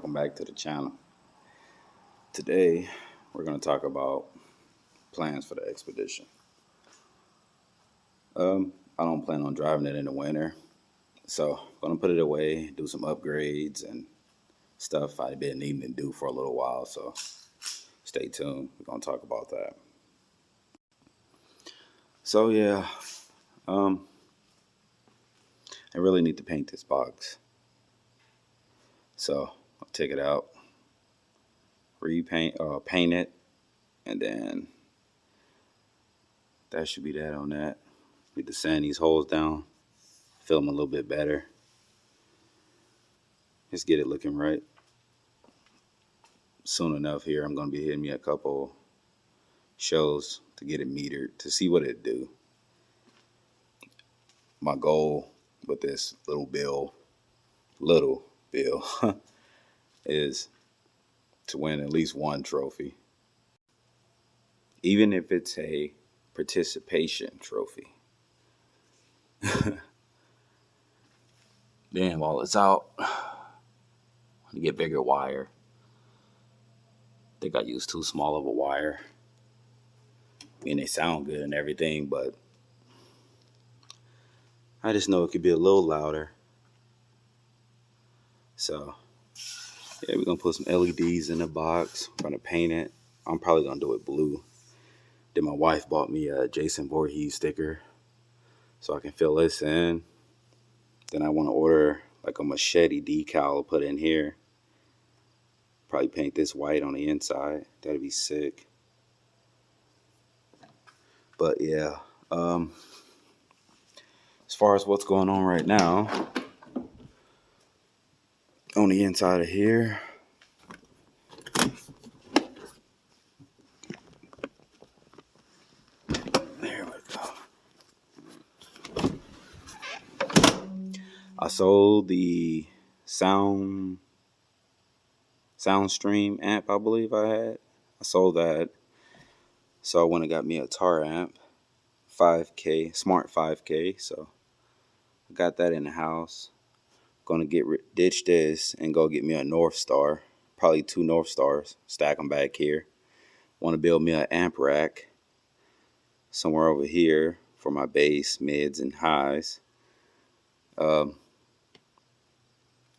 welcome back to the channel. Today we're going to talk about plans for the expedition. I don't plan on driving it in the winter, so I'm going to put it away, do some upgrades and stuff I've been needing to do for a little while, so stay tuned. We're going to talk about that. So yeah, I really need to paint this box. So I'll take it out, paint it, and then that should be that on that. Need to sand these holes down, fill them a little bit better. Just get it looking right. Soon enough here, I'm going to be hitting me a couple shows to get it metered to see what it do. My goal with this little bill is to win at least one trophy, even if it's a participation trophy. Then while it's out, to get bigger wire. I think I used too small of a wire. I mean, they sound good and everything, but I just know it could be a little louder. So yeah, we're gonna put some LEDs in the box. We're gonna paint it. I'm probably gonna do it blue. Then my wife bought me a Jason Voorhees sticker so I can fill this in. Then I want to order like a machete decal to put in here. Probably paint this white on the inside. That'd be sick. But yeah, as far as what's going on right now, on the inside of here, there we go. I sold the Soundstream amp I believe I had. I sold that. So I went and got me a Tar amp, 5K, Smart 5K. So I got that in the house. Gonna ditch this and go get me a North Star, probably 2 North Stars, stack them back here. Want to build me an amp rack somewhere over here for my bass, mids, and highs.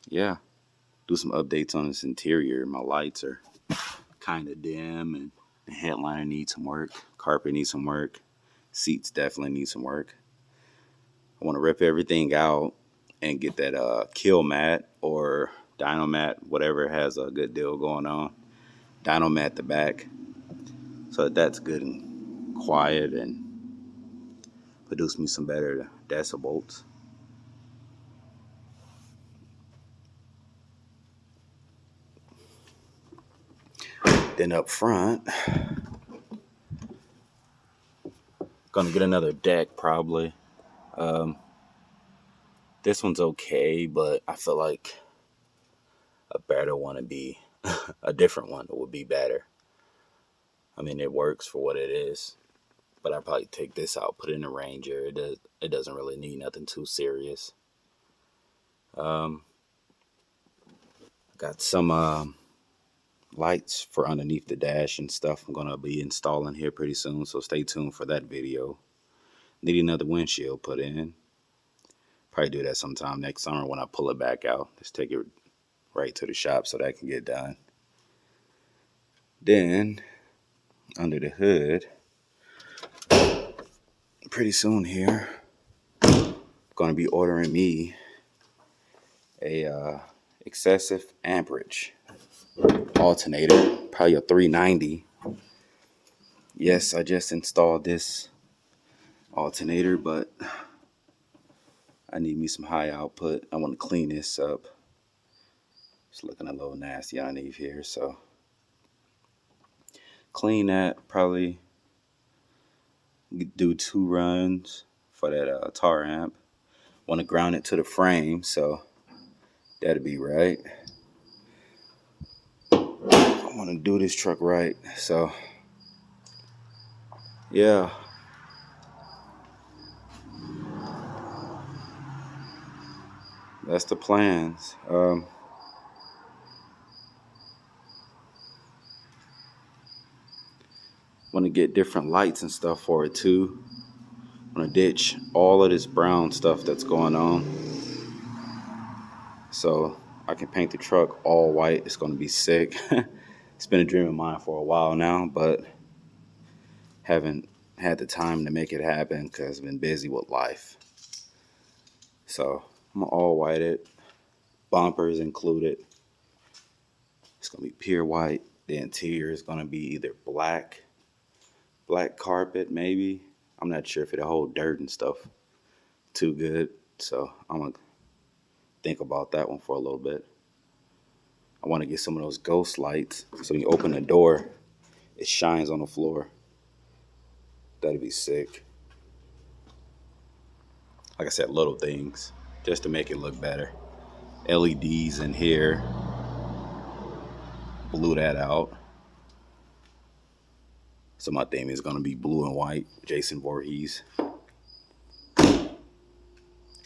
Yeah, do some updates on this interior. My lights are kind of dim, and the headliner needs some work. Carpet needs some work. Seats definitely need some work. I want to rip everything out and get that Kill Mat or Dynomat, whatever has a good deal going on. Dynomat the back, so that's good and quiet and produce me some better decibels. Then up front, gonna get another deck probably. This one's okay, but I feel like a better one would be a different one that would be better. I mean, it works for what it is, but I'd probably take this out, put it in a Ranger. It doesn't really need nothing too serious. Got some lights for underneath the dash and stuff I'm gonna be installing here pretty soon, so stay tuned for that video. Need another windshield put in. Probably do that sometime next summer when I pull it back out. Just take it right to the shop so that can get done. Then under the hood, pretty soon here, gonna be ordering me a excessive amperage alternator, probably a 390. Yes, I just installed this alternator, but I need me some high output. I want to clean this up. It's looking a little nasty underneath here, so clean that. Probably do 2 runs for that Tar amp. Want to ground it to the frame, so that'll be right. I want to do this truck right, so yeah. That's the plans. Want to get different lights and stuff for it too. Want to ditch all of this brown stuff that's going on, so I can paint the truck all white. It's going to be sick. It's been a dream of mine for a while now, but haven't had the time to make it happen because I've been busy with life. So I'm gonna all white it, bumpers included. It's gonna be pure white. The interior is gonna be either black carpet maybe. I'm not sure if it'll hold dirt and stuff too good, so I'm gonna think about that one for a little bit. I want to get some of those ghost lights so when you open the door, it shines on the floor. That'd be sick. Like I said, little things just to make it look better. LEDs in here, blew that out. So my theme is gonna be blue and white, Jason Voorhees.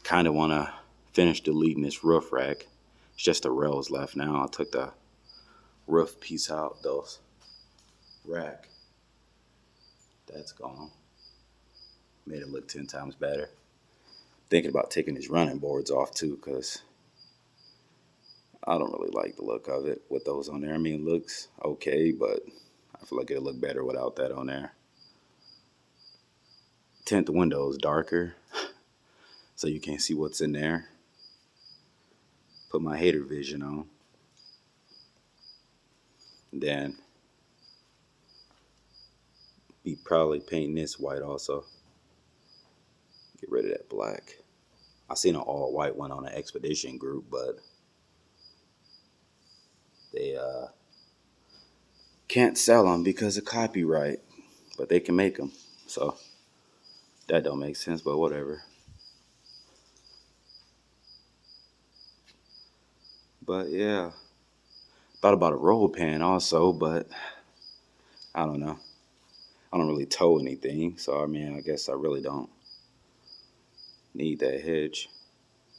Kind of wanna finish deleting this roof rack. It's just the rails left now. I took the roof piece out, those rack. That's gone. Made it look 10 times better. Thinking about taking these running boards off too, because I don't really like the look of it with those on there. I mean, it looks okay, but I feel like it'll look better without that on there. Tint the windows darker so you can't see what's in there. Put my hater vision on. Then be probably painting this white also. Get rid of that black. I seen an all white one on an expedition group, but they can't sell them because of copyright, but they can make them. So that don't make sense, but whatever. But yeah, thought about a roll pan also, but I don't know. I don't really tow anything, so I mean, I guess I really don't need that hitch.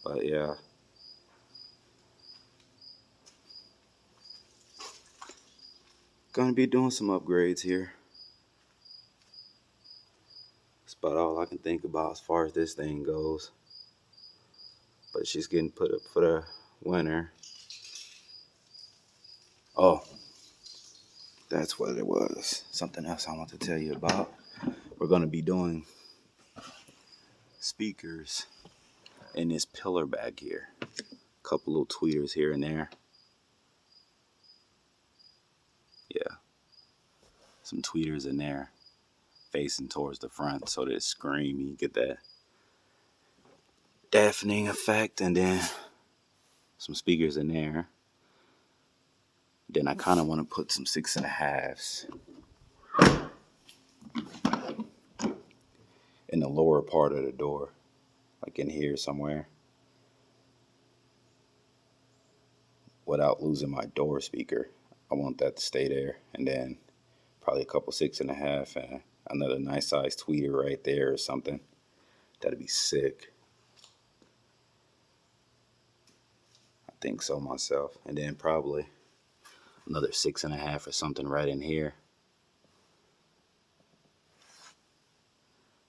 But yeah. Gonna be doing some upgrades here. That's about all I can think about as far as this thing goes. But she's getting put up for the winter. Oh, that's what it was. Something else I want to tell you about. We're gonna be doing speakers in this pillar back here. A couple little tweeters here and there. Yeah, some tweeters in there facing towards the front so that it's screamy. You get that deafening effect, and then some speakers in there. Then I kind of want to put some 6.5s in the lower part of the door, like in here somewhere, without losing my door speaker. I want that to stay there, and then probably a couple 6.5 and another nice size tweeter right there or something. That'd be sick. I think so myself. And then probably another 6.5 or something right in here.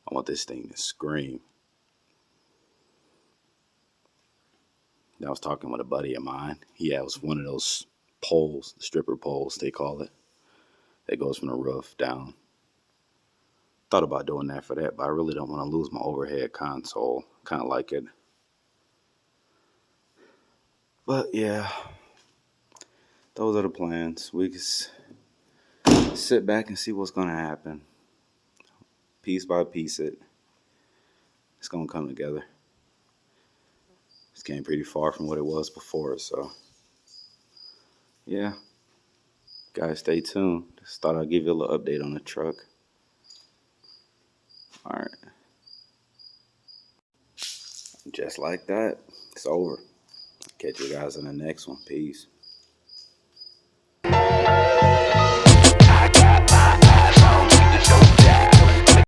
I want this thing to scream. I was talking with a buddy of mine. He has one of those poles, stripper poles they call it, that goes from the roof down. Thought about doing that for that, but I really don't want to lose my overhead console. Kind of like it. But yeah, those are the plans. We can sit back and see what's going to happen. Piece by piece it's going to come together. It's getting pretty far from what it was before, so yeah. Guys, stay tuned. Just thought I'd give you a little update on the truck. All right. Just like that, it's over. Catch you guys in the next one. Peace.